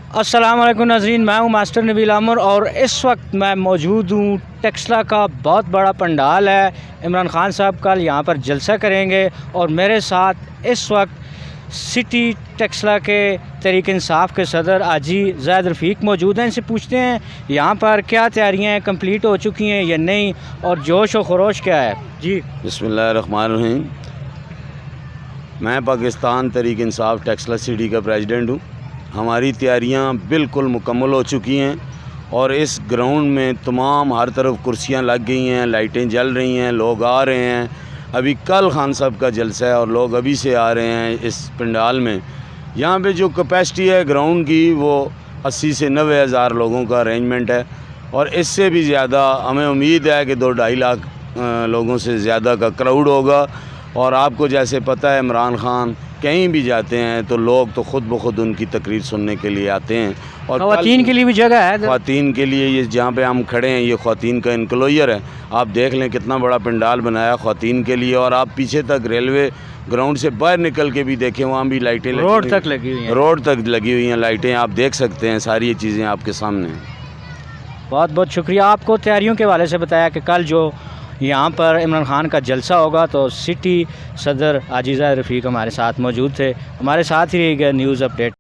अस्सलाम वालेकुम नाज़रीन, मैं हूं मास्टर नबील आमर और इस वक्त मैं मौजूद हूं टेक्सला का बहुत बड़ा पंडाल है। इमरान खान साहब कल यहां पर जलसा करेंगे और मेरे साथ इस वक्त सिटी टेक्सला के तहरीक इंसाफ के सदर हाजी ज़ैद रफ़ीक मौजूद हैं। इनसे पूछते हैं यहां पर क्या तैयारियां कंप्लीट हो चुकी हैं या नहीं और जोश व खरोश क्या है। जी बिस्मिल्लाहिर्रहमानिर्रहीम। मैं पाकिस्तान तहरीक इंसाफ टेक्सला सिटी का प्रेसिडेंट हूँ। हमारी तैयारियां बिल्कुल मुकम्मल हो चुकी हैं और इस ग्राउंड में तमाम हर तरफ कुर्सियां लग गई हैं, लाइटें जल रही हैं, लोग आ रहे हैं। अभी कल खान साहब का जलसा है और लोग अभी से आ रहे हैं इस पंडाल में। यहाँ पे जो कैपेसिटी है ग्राउंड की वो 80 से 90 हज़ार लोगों का अरेंजमेंट है और इससे भी ज़्यादा हमें उम्मीद है कि 2-2.5 लाख लोगों से ज़्यादा का क्राउड होगा। और आपको जैसे पता है इमरान खान कहीं भी जाते हैं तो लोग तो ख़ुद ब खुद उनकी तकरीर सुनने के लिए आते हैं। और ख़वातीन के लिए भी जगह है। ख़वातीन के लिए ये जहाँ पे हम खड़े हैं ये ख़वातीन का इनक्लोजर है। आप देख लें कितना बड़ा पंडाल बनाया ख़वातीन के लिए। और आप पीछे तक रेलवे ग्राउंड से बाहर निकल के भी देखें, वहाँ भी लाइटें रोड तक लगी हुई हैं। रोड तक लगी हुई हैं लाइटें, आप देख सकते हैं। सारी ये चीज़ें आपके सामने हैं। बहुत बहुत शुक्रिया। आपको तैयारियों के हवाले से बताया कि कल जो यहाँ पर इमरान खान का जलसा होगा तो सिटी सदर हाजी ज़ैद रफ़ीक हमारे साथ मौजूद थे। हमारे साथ ही रहिएगा न्यूज़ अपडेट।